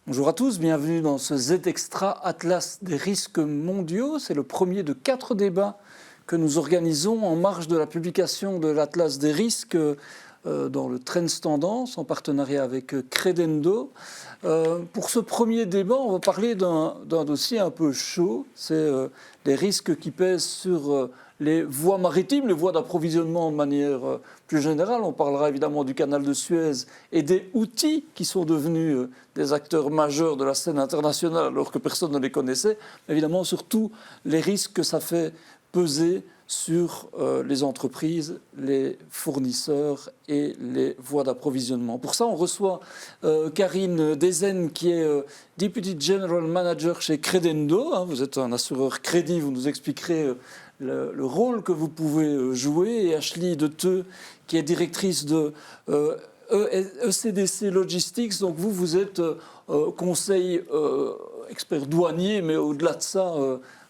Bonjour à tous, bienvenue dans ce Z-Extra Atlas des risques mondiaux. C'est le premier de 4 débats que nous organisons en marge de la publication de l'Atlas des risques dans le Trends Tendance en partenariat avec Credendo. Pour ce premier débat, on va parler d'un dossier un peu chaud. C'est les risques qui pèsent sur les voies maritimes, les voies d'approvisionnement de manière plus générale. On parlera évidemment du canal de Suez et des outils qui sont devenus des acteurs majeurs de la scène internationale alors que personne ne les connaissait. Mais évidemment, surtout les risques que ça fait peser sur les entreprises, les fournisseurs et les voies d'approvisionnement. Pour ça, on reçoit Karine Dezen, qui est Deputy General Manager chez Credendo. Vous êtes un assureur crédit, vous nous expliquerez le rôle que vous pouvez jouer. Et Ashley Deteux, qui est directrice de ECDC Logistics. Donc vous êtes conseil expert douanier, mais au-delà de ça,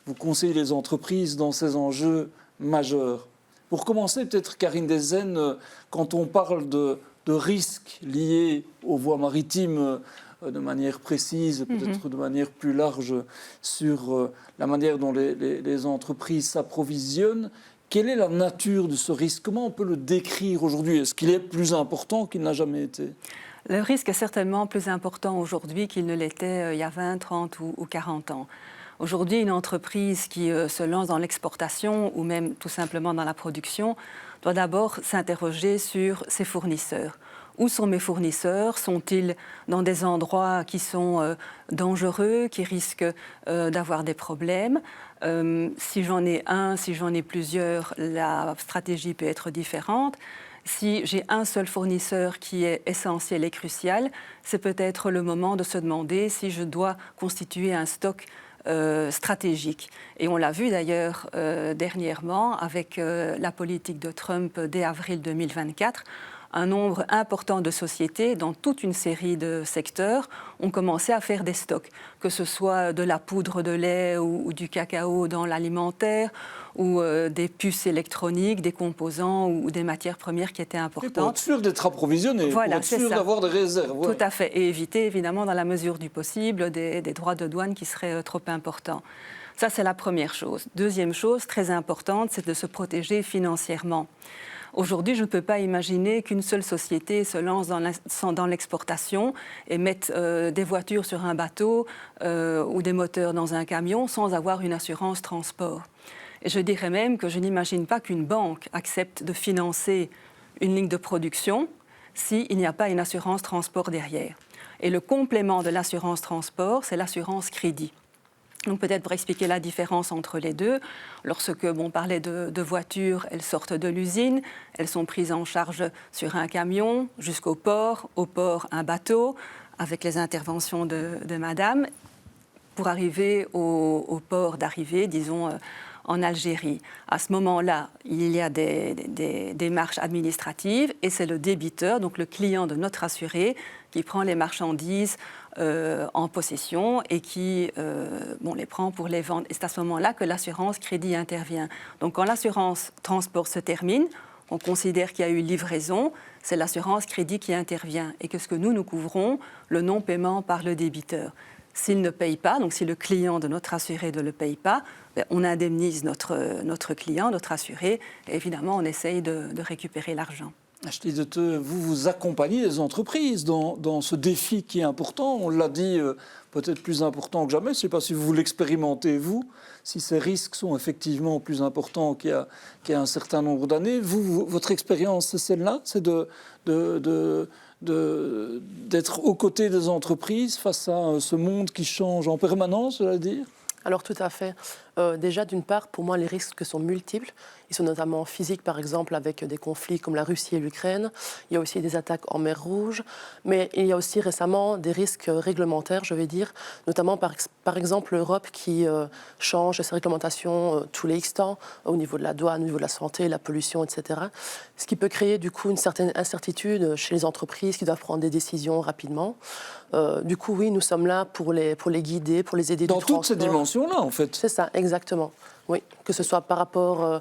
vous conseillez les entreprises dans ces enjeux majeurs. Pour commencer, peut-être, Karine Dezen, quand on parle de risques liés aux voies maritimes de manière précise, peut-être de manière plus large sur la manière dont les entreprises s'approvisionnent, quelle est la nature de ce risque? Comment on peut le décrire aujourd'hui? Est-ce qu'il est plus important qu'il n'a jamais été? Le risque est certainement plus important aujourd'hui qu'il ne l'était il y a 20, 30 ou 40 ans. Aujourd'hui, une entreprise qui se lance dans l'exportation ou même tout simplement dans la production doit d'abord s'interroger sur ses fournisseurs. Où sont mes fournisseurs? Sont-ils dans des endroits qui sont dangereux, qui risquent d'avoir des problèmes? Si j'en ai un, si j'en ai plusieurs, la stratégie peut être différente. Si j'ai un seul fournisseur qui est essentiel et crucial, c'est peut-être le moment de se demander si je dois constituer un stock stratégique. Et on l'a vu d'ailleurs dernièrement avec la politique de Trump dès avril 2024. Un nombre important de sociétés, dans toute une série de secteurs, ont commencé à faire des stocks, que ce soit de la poudre de lait ou du cacao dans l'alimentaire, ou des puces électroniques, des composants ou des matières premières qui étaient importantes. Pour être sûr d'être approvisionné, voilà, pour être sûr d'avoir des réserves. Ouais. Tout à fait, et éviter évidemment dans la mesure du possible des droits de douane qui seraient trop importants. Ça, c'est la première chose. Deuxième chose, très importante, c'est de se protéger financièrement. Aujourd'hui, je ne peux pas imaginer qu'une seule société se lance dans l'exportation et mette des voitures sur un bateau ou des moteurs dans un camion sans avoir une assurance transport. Et je dirais même que je n'imagine pas qu'une banque accepte de financer une ligne de production s'il n'y a pas une assurance transport derrière. Et le complément de l'assurance transport, c'est l'assurance crédit. Donc peut-être pour expliquer la différence entre les deux, lorsque on parlait de voitures, elles sortent de l'usine, elles sont prises en charge sur un camion jusqu'au port, au port un bateau, avec les interventions de madame, pour arriver au port d'arrivée, disons en Algérie. À ce moment-là, il y a des démarches administratives et c'est le débiteur, donc le client de notre assuré, qui prend les marchandises en possession et qui les prend pour les vendre. Et c'est à ce moment-là que l'assurance crédit intervient. Donc quand l'assurance transport se termine, on considère qu'il y a eu livraison, c'est l'assurance crédit qui intervient et que ce que nous couvrons, le non-paiement par le débiteur. S'il ne paye pas, donc si le client de notre assuré ne le paye pas, on indemnise notre client, notre assuré, et évidemment on essaye de récupérer l'argent. Ashley Deteux, vous accompagnez les entreprises dans ce défi qui est important. On l'a dit, peut-être plus important que jamais. Je ne sais pas si vous l'expérimentez, vous, si ces risques sont effectivement plus importants qu'il y a un certain nombre d'années. Votre expérience, c'est celle-là? C'est d'être aux côtés des entreprises face à ce monde qui change en permanence, je veux dire? Alors tout à fait. Déjà, d'une part, pour moi, les risques sont multiples. Ils sont notamment physiques, par exemple, avec des conflits comme la Russie et l'Ukraine. Il y a aussi des attaques en mer Rouge. Mais il y a aussi récemment des risques réglementaires, je vais dire, notamment par exemple l'Europe qui change ses réglementations tous les X temps au niveau de la douane, au niveau de la santé, la pollution, etc. Ce qui peut créer du coup une certaine incertitude chez les entreprises qui doivent prendre des décisions rapidement. Du coup, oui, nous sommes là pour les guider, pour les aider dans toutes ces dimensions-là, en fait. C'est ça, Exactement, oui. Que ce soit par rapport à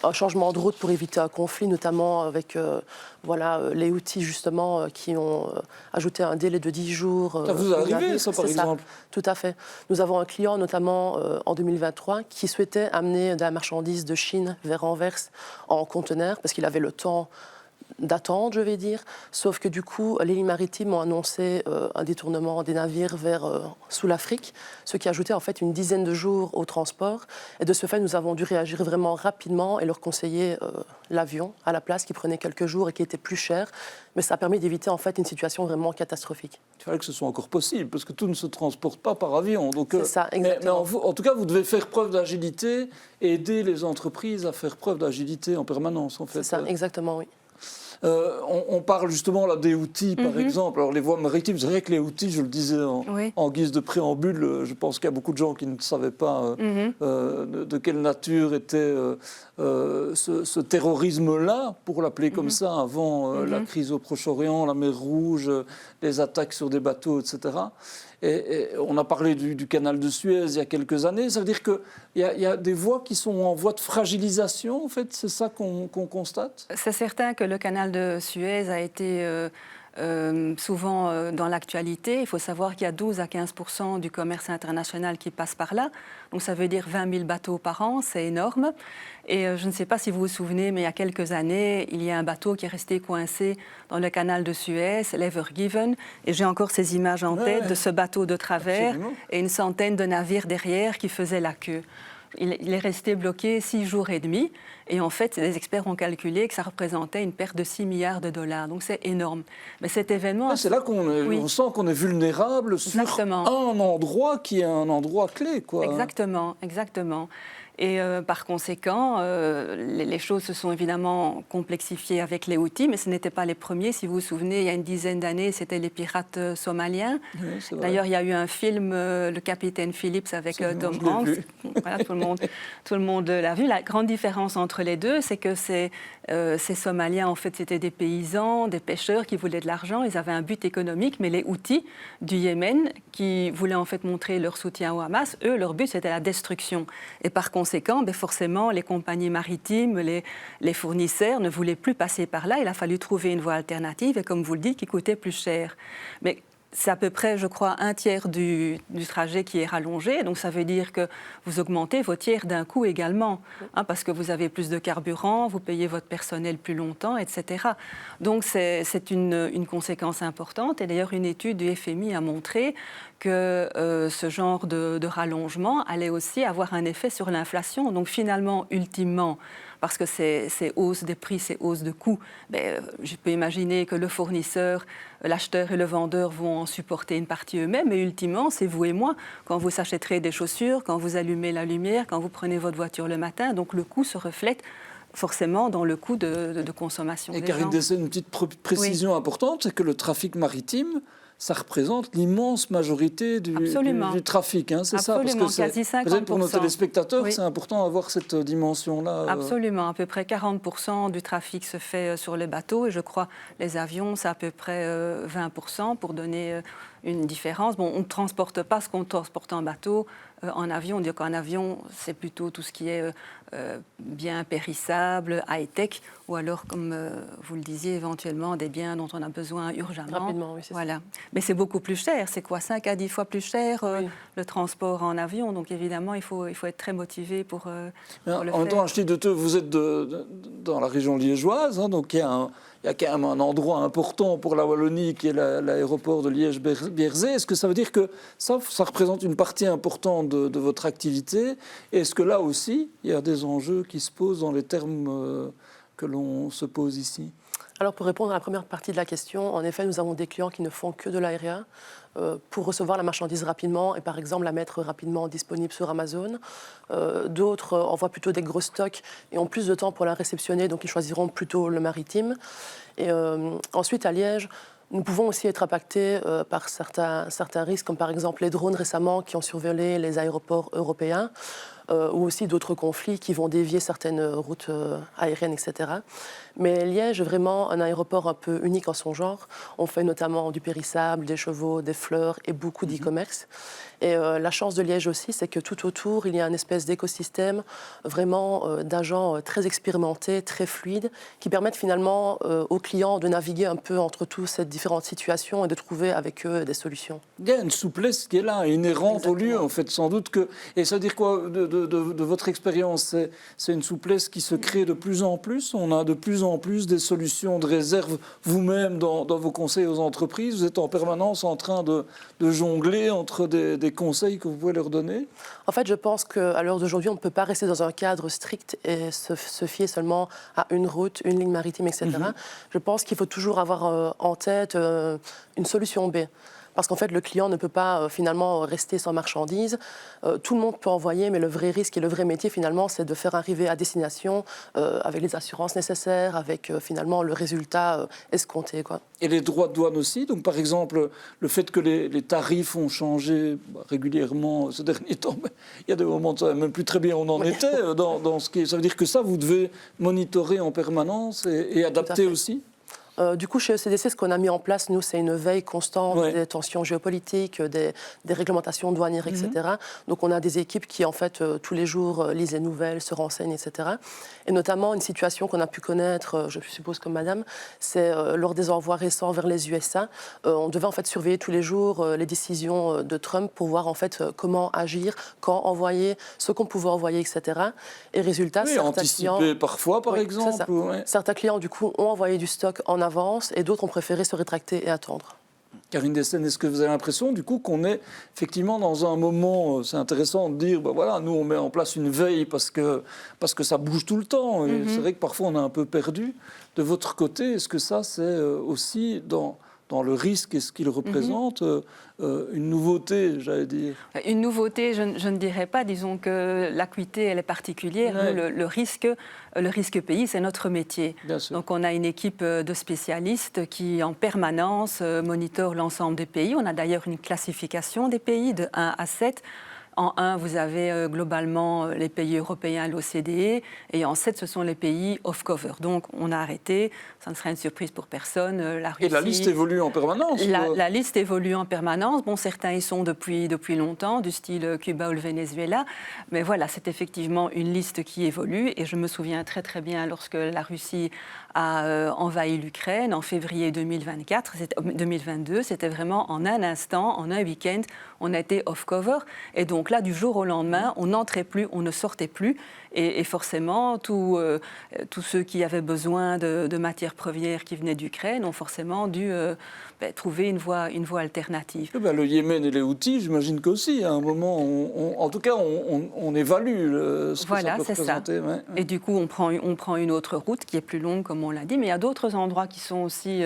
un changement de route pour éviter un conflit, notamment avec les outils justement qui ont ajouté un délai de 10 jours. Ça vous est arrivé, ça, par exemple? Tout à fait. Nous avons un client, notamment en 2023, qui souhaitait amener de la marchandise de Chine vers Anvers en conteneur, parce qu'il avait le temps d'attendre, je vais dire. Sauf que du coup, les lignes maritimes ont annoncé un détournement des navires sous l'Afrique, ce qui ajoutait en fait une dizaine de jours au transport. Et de ce fait, nous avons dû réagir vraiment rapidement et leur conseiller l'avion à la place, qui prenait quelques jours et qui était plus cher. Mais ça a permis d'éviter en fait une situation vraiment catastrophique. Il fallait que ce soit encore possible, parce que tout ne se transporte pas par avion. C'est ça, exactement. Mais en tout cas, vous devez faire preuve d'agilité et aider les entreprises à faire preuve d'agilité en permanence, en fait. C'est ça, exactement, oui. On parle justement là des outils, par exemple. Alors les voies maritimes, c'est vrai que les outils, je le disais en guise de préambule, je pense qu'il y a beaucoup de gens qui ne savaient pas de quelle nature était ce terrorisme-là, pour l'appeler comme ça, avant la crise au Proche-Orient, la mer Rouge, les attaques sur des bateaux, etc. Et on a parlé du canal de Suez il y a quelques années. Ça veut dire qu'il y a des voies qui sont en voie de fragilisation, en fait. C'est ça qu'on constate? C'est certain que le canal de Suez a été souvent dans l'actualité. Il faut savoir qu'il y a 12 à 15% du commerce international qui passe par là. Donc ça veut dire 20 000 bateaux par an, c'est énorme. Et je ne sais pas si vous vous souvenez, mais il y a quelques années, il y a un bateau qui est resté coincé dans le canal de Suez, l'Ever Given. Et j'ai encore ces images en tête de ce bateau de travers. Absolument. Et une centaine de navires derrière qui faisaient la queue. Il est resté bloqué 6 jours et demi. Et en fait, les experts ont calculé que ça représentait une perte de 6 milliards de dollars. Donc c'est énorme. Mais cet événement... c'est là qu'on sent qu'on est vulnérable sur un endroit qui est un endroit clé, quoi. Exactement, exactement. Et par conséquent, les choses se sont évidemment complexifiées avec les Houthis, mais ce n'étaient pas les premiers. Si vous vous souvenez, il y a une dizaine d'années, c'était les pirates somaliens. Oui, d'ailleurs, il y a eu un film, Le Capitaine Phillips, avec Tom Hanks. Voilà, tout le monde l'a vu. La grande différence entre les deux, c'est que ces Somaliens, en fait, c'était des paysans, des pêcheurs qui voulaient de l'argent. Ils avaient un but économique, mais les Houthis du Yémen, qui voulaient en fait montrer leur soutien au Hamas, eux, leur but, c'était la destruction. Et par conséquent, forcément, les compagnies maritimes, les fournisseurs ne voulaient plus passer par là. Il a fallu trouver une voie alternative, et comme vous le dites, qui coûtait plus cher. Mais c'est à peu près, je crois, un tiers du trajet qui est rallongé. Donc ça veut dire que vous augmentez vos tiers d'un coup également, parce que vous avez plus de carburant, vous payez votre personnel plus longtemps, etc. Donc c'est une conséquence importante. Et d'ailleurs, une étude du FMI a montré que ce genre de rallongement allait aussi avoir un effet sur l'inflation. Donc finalement, ultimement, parce que ces hausses des prix, ces hausses de coûts, je peux imaginer que le fournisseur, l'acheteur et le vendeur vont en supporter une partie eux-mêmes, mais ultimement, c'est vous et moi, quand vous s'achèterez des chaussures, quand vous allumez la lumière, quand vous prenez votre voiture le matin, donc le coût se reflète forcément dans le coût de consommation. Et Karine Dessay, une petite précision importante, c'est que le trafic maritime, ça représente l'immense majorité du trafic, c'est ça? Parce que quasi 50%. Peut-être pour nos téléspectateurs, c'est important d'avoir cette dimension-là. Absolument, à peu près 40% du trafic se fait sur les bateaux, et je crois les avions, c'est à peu près 20%, pour donner une différence. Bon, on ne transporte pas ce qu'on transporte en bateau. En avion, on dit qu'en avion, c'est plutôt tout ce qui est biens périssables, high-tech, ou alors, comme vous le disiez, éventuellement des biens dont on a besoin urgemment. Rapidement, oui, c'est ça. Mais c'est beaucoup plus cher. C'est quoi, 5 à 10 fois plus cher le transport en avion. Donc évidemment, il faut être très motivé pour le faire. En même temps, vous êtes dans la région liégeoise, donc il y a quand même un endroit important pour la Wallonie qui est l'aéroport de Liège-Bierzet. Est-ce que ça veut dire que ça représente une partie importante de votre activité? Et est-ce que là aussi, il y a des enjeux qui se posent dans les termes que l'on se pose ici? Alors, pour répondre à la première partie de la question, en effet, nous avons des clients qui ne font que de l'aérien pour recevoir la marchandise rapidement et, par exemple, la mettre rapidement disponible sur Amazon. D'autres envoient plutôt des gros stocks et ont plus de temps pour la réceptionner, donc ils choisiront plutôt le maritime. Et ensuite, à Liège, nous pouvons aussi être impactés par certains risques, comme par exemple les drones récemment qui ont survolé les aéroports européens. ou aussi d'autres conflits qui vont dévier certaines routes aériennes, etc. Mais Liège est vraiment un aéroport un peu unique en son genre. On fait notamment du périssable, des chevaux, des fleurs et beaucoup d'e-commerce. Et la chance de Liège aussi, c'est que tout autour, il y a une espèce d'écosystème vraiment d'agents très expérimentés, très fluides, qui permettent finalement aux clients de naviguer un peu entre toutes ces différentes situations et de trouver avec eux des solutions. Il y a une souplesse qui est là, inhérente au lieu, en fait, sans doute que... Et ça veut dire quoi, de votre expérience, c'est une souplesse qui se crée de plus en plus. On a de plus en plus des solutions de réserve. Vous-même, dans vos conseils aux entreprises, vous êtes en permanence en train de jongler entre des conseils que vous pouvez leur donner? En fait, je pense qu'à l'heure d'aujourd'hui, on ne peut pas rester dans un cadre strict et se fier seulement à une route, une ligne maritime, etc. Je pense qu'il faut toujours avoir en tête une solution B. Parce qu'en fait, le client ne peut pas finalement rester sans marchandises. Tout le monde peut envoyer, mais le vrai risque et le vrai métier, finalement, c'est de faire arriver à destination avec les assurances nécessaires, avec finalement le résultat escompté, quoi. Et les droits de douane aussi. Donc, par exemple, le fait que les tarifs ont changé régulièrement ces derniers temps, il y a des moments où ça ne savait même plus très bien où on en était. Dans ce qui est, ça veut dire que ça, vous devez monitorer en permanence et adapter aussi. Du coup, chez ECDC, ce qu'on a mis en place, nous, c'est une veille constante des tensions géopolitiques, des réglementations douanières, etc. Donc, on a des équipes qui, en fait, tous les jours, lisent les nouvelles, se renseignent, etc. Et notamment, une situation qu'on a pu connaître, je suppose comme madame, c'est lors des envois récents vers les USA. On devait, en fait, surveiller tous les jours les décisions de Trump pour voir, en fait, comment agir, quand envoyer, ce qu'on pouvait envoyer, etc. Et résultat, certains anticiper clients... parfois, par exemple. Certains clients, du coup, ont envoyé du stock en avance et d'autres ont préféré se rétracter et attendre. Karine Dessène, est-ce que vous avez l'impression du coup qu'on est effectivement dans un moment, c'est intéressant de dire, voilà, nous on met en place une veille parce que ça bouge tout le temps et c'est vrai que parfois on est un peu perdu. De votre côté, est-ce que ça c'est aussi dans le risque et ce qu'il représente, une nouveauté, j'allais dire? Une nouveauté, je ne dirais pas. Disons que l'acuité, elle est particulière. Ouais. Nous, le risque pays, c'est notre métier. Donc, on a une équipe de spécialistes qui, en permanence, monitore l'ensemble des pays. On a d'ailleurs une classification des pays de 1 à 7. En 1, vous avez globalement les pays européens, l'OCDE, et en 7, ce sont les pays off-cover. Donc, on a arrêté, ça ne sera une surprise pour personne, la Russie... Et la liste évolue en permanence? La liste évolue en permanence. Bon, certains y sont depuis longtemps, du style Cuba ou le Venezuela, mais voilà, c'est effectivement une liste qui évolue, et je me souviens très très bien lorsque la Russie a envahi l'Ukraine en février 2022, c'était vraiment en un instant, en un week-end, on a été off-cover, et donc là, du jour au lendemain, on n'entrait plus, on ne sortait plus. Et forcément, tous ceux qui avaient besoin de matières premières qui venaient d'Ukraine ont forcément dû trouver une voie alternative. Le Yémen et les Houthis, j'imagine qu'aussi, à un moment, en tout cas, on évalue ce que ça peut représenter. Ouais. Et du coup, on prend une autre route qui est plus longue, comme on l'a dit, mais il y a d'autres endroits qui sont aussi...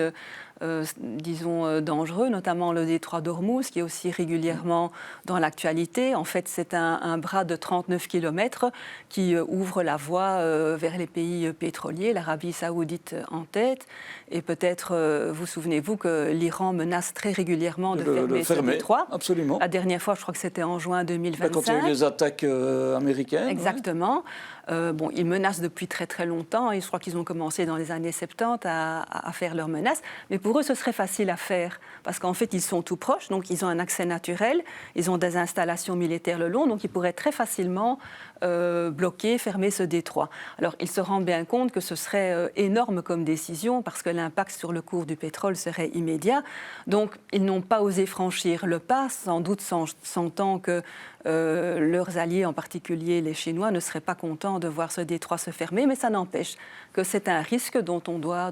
disons, dangereux, notamment le détroit d'Ormuz, qui est aussi régulièrement dans l'actualité. En fait, c'est un bras de 39 km qui ouvre la voie vers les pays pétroliers, l'Arabie saoudite en tête. Et peut-être, vous souvenez-vous que l'Iran menace très régulièrement de fermer ce détroit. Absolument. La dernière fois, je crois que c'était en juin 2025. Quand il y a eu les attaques américaines. Exactement. Ouais. Ils menacent depuis très très longtemps, et je crois qu'ils ont commencé dans les années 70 à faire leurs menaces. Mais pour eux, ce serait facile à faire, parce qu'en fait, ils sont tout proches, donc ils ont un accès naturel, ils ont des installations militaires le long, donc ils pourraient très facilement bloquer, fermer ce détroit. Alors, ils se rendent bien compte que ce serait énorme comme décision, parce que l'impact sur le cours du pétrole serait immédiat. Donc, ils n'ont pas osé franchir le pas, sans doute sentant que leurs alliés, en particulier les Chinois, ne seraient pas contents de voir ce détroit se fermer, mais ça n'empêche que c'est un risque dont on doit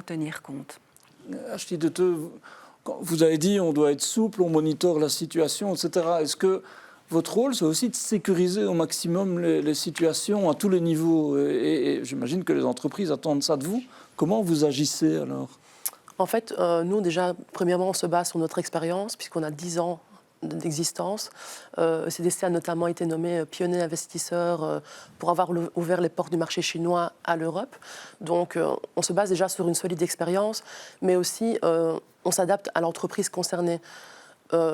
tenir compte. Vous avez dit on doit être souple, on monitore la situation, etc. Est-ce que votre rôle, c'est aussi de sécuriser au maximum les situations à tous les niveaux, et j'imagine que les entreprises attendent ça de vous. Comment vous agissez alors? En fait, nous déjà, premièrement, on se base sur notre expérience, puisqu'on a 10 ans d'existence. ECDC a notamment été nommé pionnier investisseur pour avoir ouvert les portes du marché chinois à l'Europe. Donc, on se base déjà sur une solide expérience, mais aussi on s'adapte à l'entreprise concernée.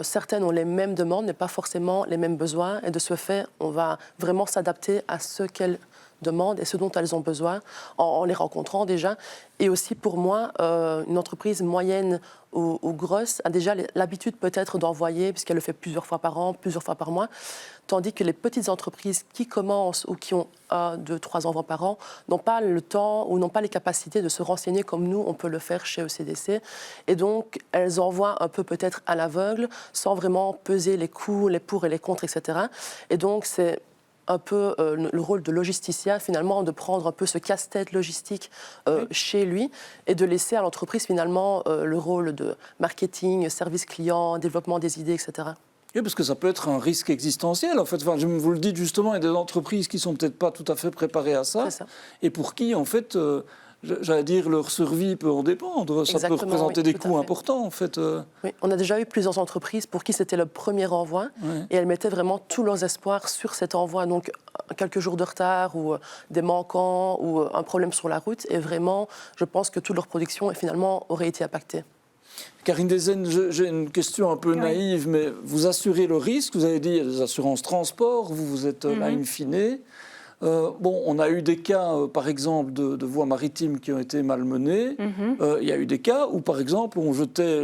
certaines ont les mêmes demandes, mais pas forcément les mêmes besoins. Et de ce fait, on va vraiment s'adapter à ce qu'elles demandent et ce dont elles ont besoin en les rencontrant déjà. Et aussi pour moi, une entreprise moyenne ou grosse a déjà l'habitude peut-être d'envoyer, puisqu'elle le fait plusieurs fois par an, plusieurs fois par mois, tandis que les petites entreprises qui commencent ou qui ont 1, 2, 3 envois par an n'ont pas le temps ou n'ont pas les capacités de se renseigner comme nous, on peut le faire chez ECDC. Et donc, elles envoient un peu peut-être à l'aveugle, sans vraiment peser les coûts, les pour et les contre, etc. Et donc, c'est un peu le rôle de logisticien, finalement, de prendre un peu ce casse-tête logistique chez lui et de laisser à l'entreprise, finalement, le rôle de marketing, service client, développement des idées, etc. Oui, parce que ça peut être un risque existentiel. En fait, enfin, je vous le dis justement, il y a des entreprises qui ne sont peut-être pas tout à fait préparées à ça, et pour qui, en fait, j'allais dire, leur survie peut en dépendre. Ça peut représenter des coûts importants, en fait. Oui, on a déjà eu plusieurs entreprises pour qui c'était le premier envoi, et elles mettaient vraiment tous leurs espoirs sur cet envoi. Donc, quelques jours de retard, ou des manquants, ou un problème sur la route, et vraiment, je pense que toute leur production, finalement, aurait été impactée. Karine Dezen, j'ai une question un peu naïve, mais vous assurez le risque. Vous avez dit, il y a des assurances transport, vous êtes là in fine. Bon, on a eu des cas, par exemple, de voies maritimes qui ont été malmenées. Il y a eu des cas où, par exemple, on jetait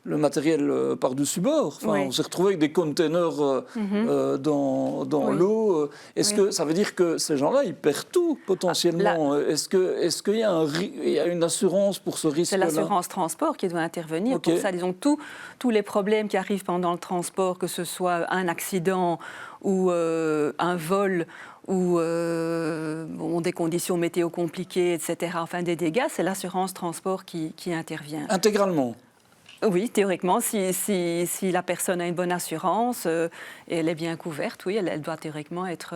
le matériel par-dessus bord. Enfin, on s'est retrouvé avec des containers dans l'eau. Est-ce que ça veut dire que ces gens-là, ils perdent tout, potentiellement? Est-ce qu'il y a une assurance pour ce risque-là? C'est l'assurance transport qui doit intervenir. Pour ça, disons, tous les problèmes qui arrivent pendant le transport, que ce soit un accident ou un vol, ou des conditions météo compliquées, etc., enfin des dégâts, c'est l'assurance transport qui intervient. Intégralement? Oui, théoriquement, si la personne a une bonne assurance et elle est bien couverte, oui, elle doit théoriquement être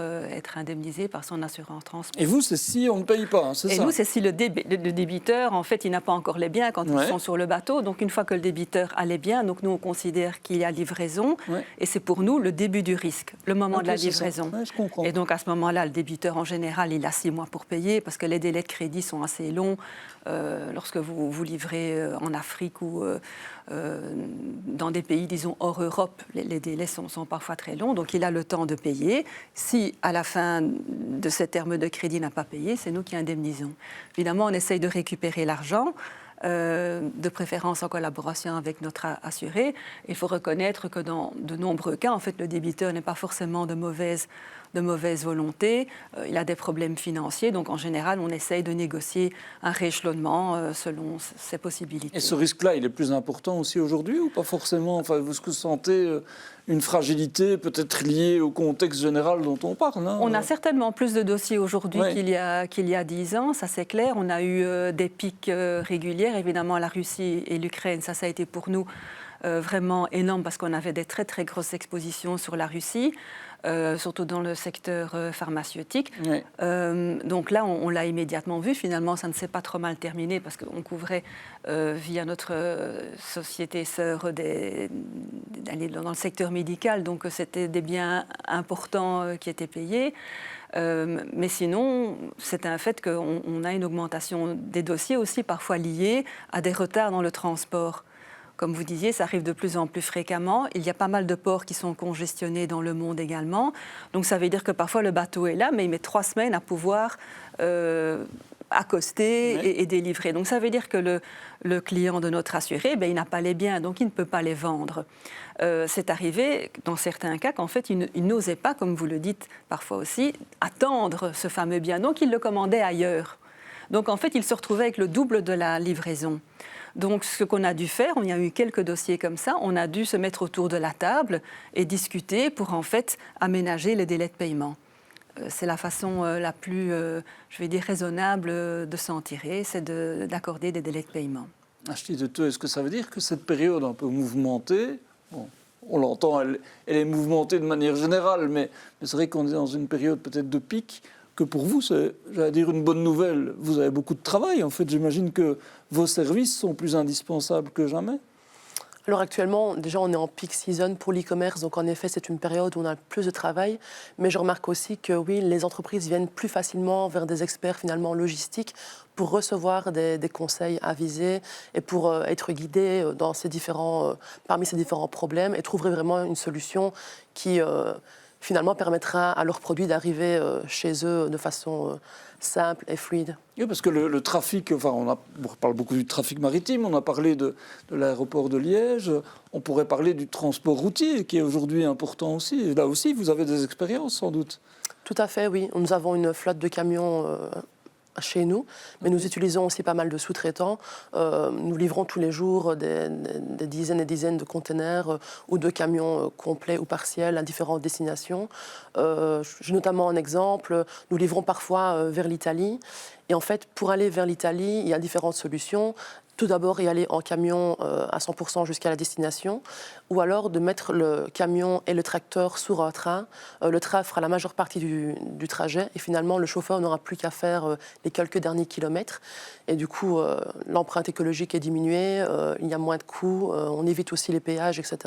indemnisée par son assurance transport. Et vous, c'est si on ne paye pas, c'est ça? Et nous, c'est si le débiteur, en fait, il n'a pas encore les biens quand ils sont sur le bateau. Donc, une fois que le débiteur a les biens, donc nous, on considère qu'il y a livraison. Et c'est pour nous le début du risque, le moment de la livraison. Je comprends. Et donc, à ce moment-là, le débiteur, en général, il a 6 mois pour payer parce que les délais de crédit sont assez longs. Lorsque vous livrez en Afrique ou dans des pays, disons, hors Europe, les délais sont parfois très longs, donc il a le temps de payer. Si, à la fin de ces termes de crédit, il n'a pas payé, c'est nous qui indemnisons. Évidemment, on essaye de récupérer l'argent, de préférence en collaboration avec notre assuré. Il faut reconnaître que dans de nombreux cas, en fait, le débiteur n'est pas forcément de mauvaise volonté, il a des problèmes financiers, donc en général, on essaye de négocier un rééchelonnement selon ses possibilités. Et ce risque-là, il est plus important aussi aujourd'hui ou pas forcément? Enfin, est-ce que vous sentez une fragilité peut-être liée au contexte général dont on parle, hein? On a certainement plus de dossiers aujourd'hui qu'il y a 10 ans, ça c'est clair. On a eu des pics réguliers, évidemment la Russie et l'Ukraine, ça a été pour nous vraiment énorme parce qu'on avait des très très grosses expositions sur la Russie. Surtout dans le secteur pharmaceutique. Donc là, on l'a immédiatement vu. Finalement, ça ne s'est pas trop mal terminé parce qu'on couvrait via notre société sœur dans le secteur médical. Donc c'était des biens importants qui étaient payés. Mais sinon, c'est un fait qu'on a une augmentation des dossiers aussi parfois liés à des retards dans le transport. Comme vous disiez, ça arrive de plus en plus fréquemment. Il y a pas mal de ports qui sont congestionnés dans le monde également. Donc ça veut dire que parfois le bateau est là, mais il met 3 semaines à pouvoir accoster et délivrer. Donc ça veut dire que le client de notre assuré, il n'a pas les biens, donc il ne peut pas les vendre. C'est arrivé dans certains cas qu'en fait, il n'osait pas, comme vous le dites parfois aussi, attendre ce fameux bien. Donc il le commandait ailleurs. Donc en fait, il se retrouvait avec le double de la livraison. Donc, ce qu'on a dû faire, il y a eu quelques dossiers comme ça, on a dû se mettre autour de la table et discuter pour en fait aménager les délais de paiement. C'est la façon la plus, je vais dire, raisonnable de s'en tirer, c'est d'accorder des délais de paiement. Est-ce que ça veut dire que cette période un peu mouvementée, bon, on l'entend, elle est mouvementée de manière générale, mais c'est vrai qu'on est dans une période peut-être de pic, que pour vous, c'est, j'allais dire, une bonne nouvelle. Vous avez beaucoup de travail, en fait. J'imagine que vos services sont plus indispensables que jamais. Alors actuellement, déjà, on est en peak season pour l'e-commerce, donc en effet, c'est une période où on a plus de travail. Mais je remarque aussi que oui, les entreprises viennent plus facilement vers des experts finalement logistiques pour recevoir des conseils avisés et pour être guidés dans parmi ces différents problèmes et trouver vraiment une solution qui finalement permettra à leurs produits d'arriver chez eux de façon simple et fluide. Oui, parce que le trafic, enfin, on parle beaucoup du trafic maritime, on a parlé de l'aéroport de Liège, on pourrait parler du transport routier qui est aujourd'hui important aussi. Et là aussi, vous avez des expériences sans doute. Tout à fait, oui. Nous avons une flotte de camions chez nous, mais nous utilisons aussi pas mal de sous-traitants. Nous livrons tous les jours des dizaines et dizaines de containers ou de camions complets ou partiels à différentes destinations. J'ai notamment un exemple, nous livrons parfois vers l'Italie. Et en fait, pour aller vers l'Italie, il y a différentes solutions. Tout d'abord, y aller en camion à 100% jusqu'à la destination, ou alors de mettre le camion et le tracteur sur un train. Le train fera la majeure partie du trajet et finalement, le chauffeur n'aura plus qu'à faire les quelques derniers kilomètres. Et du coup, l'empreinte écologique est diminuée, il y a moins de coûts, on évite aussi les péages, etc.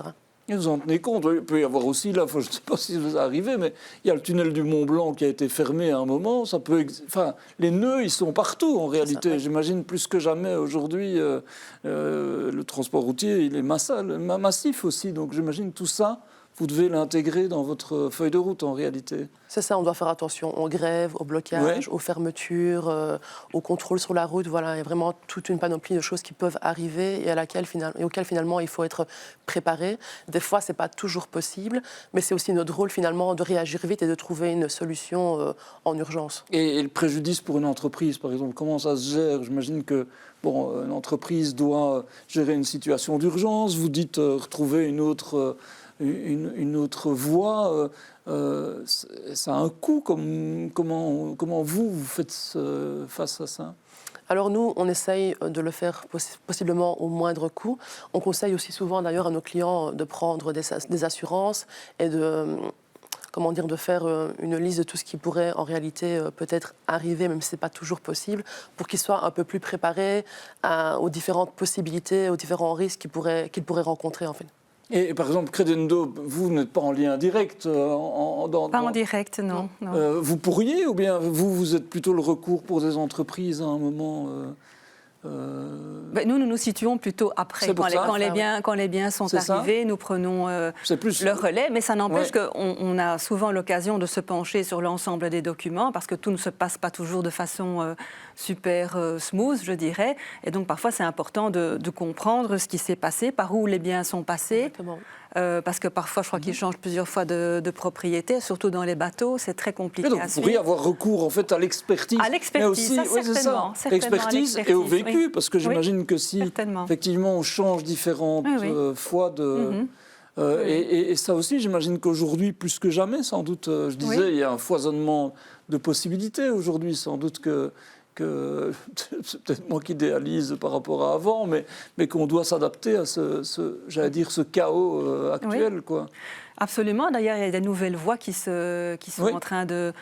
Et vous en tenez compte, il peut y avoir aussi, là, je ne sais pas si vous arrivez, mais il y a le tunnel du Mont Blanc qui a été fermé à un moment. Les nœuds, ils sont partout en réalité. Oui. J'imagine plus que jamais aujourd'hui, le transport routier, il est massif aussi. Donc j'imagine tout ça, vous devez l'intégrer dans votre feuille de route en réalité. C'est ça, on doit faire attention aux grèves, aux blocages, aux fermetures, aux contrôles sur la route. Voilà, il y a vraiment toute une panoplie de choses qui peuvent arriver et auxquelles finalement il faut être préparé. Des fois, ce n'est pas toujours possible, mais c'est aussi notre rôle finalement de réagir vite et de trouver une solution en urgence. Et le préjudice pour une entreprise, par exemple, comment ça se gère ? J'imagine que une entreprise doit gérer une situation d'urgence, vous dites retrouver une autre voie, ça a un coût. Comment vous faites face à ça ? Alors nous, on essaye de le faire possiblement au moindre coût. On conseille aussi souvent d'ailleurs à nos clients de prendre des assurances et de faire une liste de tout ce qui pourrait en réalité peut-être arriver, même si ce n'est pas toujours possible, pour qu'ils soient un peu plus préparés aux différentes possibilités, aux différents risques qu'ils pourraient rencontrer en fait. Et par exemple, Credendo, vous n'êtes pas en lien direct Pas en direct, non. Vous pourriez, ou bien vous êtes plutôt le recours pour des entreprises à un moment Nous nous situons plutôt après. Quand les biens sont arrivés, nous prenons le relais. Mais ça n'empêche qu'on a souvent l'occasion de se pencher sur l'ensemble des documents parce que tout ne se passe pas toujours de façon super smooth, je dirais. Et donc parfois, c'est important de comprendre ce qui s'est passé, par où les biens sont passés. Parce que parfois, je crois qu'ils changent plusieurs fois de propriété, surtout dans les bateaux, c'est très compliqué. Donc, vous pourriez avoir recours en fait à l'expertise. À l'expertise, certainement. L'expertise et au vécu, parce que j'imagine que si effectivement on change différentes fois de... Et ça aussi, j'imagine qu'aujourd'hui, plus que jamais, sans doute, je disais, il y a un foisonnement de possibilités aujourd'hui, sans doute que c'est peut-être moi qui idéalise par rapport à avant, mais qu'on doit s'adapter à ce chaos actuel, quoi. Absolument. D'ailleurs, il y a des nouvelles voies qui sont en train de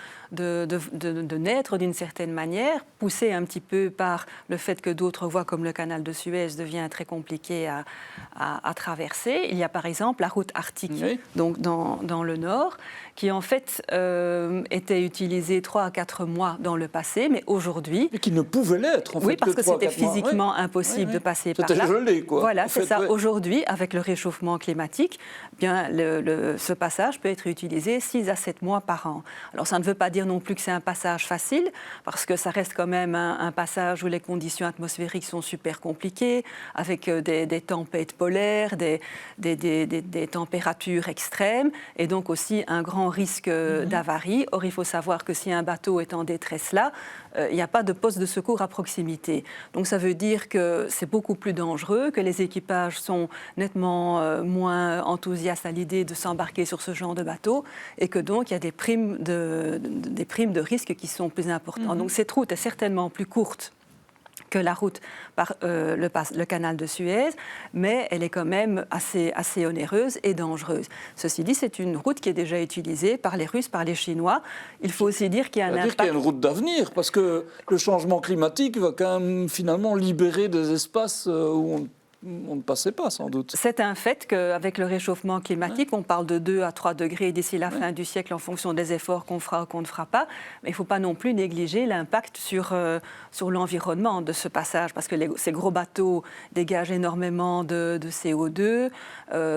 naître d'une certaine manière, poussées un petit peu par le fait que d'autres voies, comme le canal de Suez, devient très compliqué à traverser. Il y a par exemple la route arctique, donc dans le nord, qui en fait était utilisée 3 à 4 mois dans le passé, mais aujourd'hui... Et qui ne pouvait l'être, en fait. Oui, parce que c'était physiquement impossible de passer par là. C'était gelé, quoi. Voilà, c'est ça. Aujourd'hui, avec le réchauffement climatique, bien, ce passage peut être utilisé 6 à 7 mois par an. Alors, ça ne veut pas dire non plus que c'est un passage facile, parce que ça reste quand même un passage où les conditions atmosphériques sont super compliquées, avec des tempêtes polaires, des températures extrêmes, et donc aussi un grand risque d'avarie. Or, il faut savoir que si un bateau est en détresse là, il n'y a pas de poste de secours à proximité. Donc ça veut dire que c'est beaucoup plus dangereux, que les équipages sont nettement moins enthousiastes à l'idée de s'embarquer sur ce genre de bateau, et que donc il y a des primes de risque qui sont plus importantes. Donc cette route est certainement plus courte que la route par le canal de Suez, mais elle est quand même assez onéreuse et dangereuse. Ceci dit, c'est une route qui est déjà utilisée par les Russes, par les Chinois. Il faut aussi dire qu'il y a un impact... C'est-à-dire qu'il y a une route d'avenir, parce que le changement climatique va quand même finalement libérer des espaces où on ne passait pas sans doute. C'est un fait qu'avec le réchauffement climatique, on parle de 2 à 3 degrés d'ici la fin du siècle en fonction des efforts qu'on fera ou qu'on ne fera pas. Mais il ne faut pas non plus négliger l'impact sur l'environnement de ce passage, parce que ces gros bateaux dégagent énormément de CO2.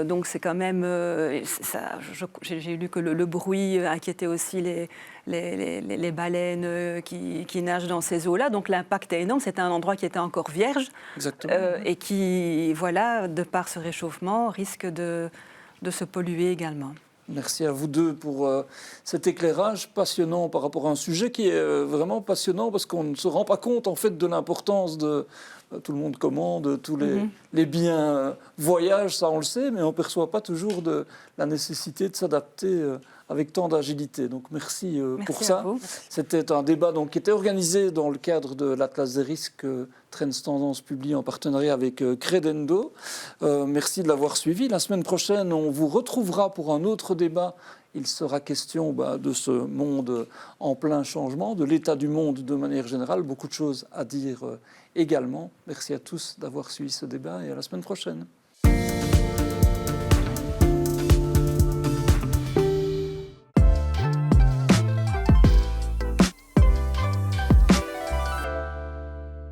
Donc c'est quand même... j'ai lu que le bruit inquiétait aussi les baleines qui nagent dans ces eaux-là. Donc l'impact est énorme. C'est un endroit qui était encore vierge. Exactement. Et qui, voilà, de par ce réchauffement, risque de se polluer également. Merci à vous deux pour cet éclairage passionnant par rapport à un sujet qui est vraiment passionnant parce qu'on ne se rend pas compte en fait de l'importance de tout le monde commande, tous les biens voyagent, ça on le sait, mais on ne perçoit pas toujours de la nécessité de s'adapter avec tant d'agilité. Donc merci pour ça. C'était un débat donc, qui était organisé dans le cadre de l'Atlas des risques Trends Tendance publié en partenariat avec Credendo. Merci de l'avoir suivi. La semaine prochaine, on vous retrouvera pour un autre débat. Il sera question de ce monde en plein changement, de l'état du monde de manière générale. Beaucoup de choses à dire également. Merci à tous d'avoir suivi ce débat et à la semaine prochaine.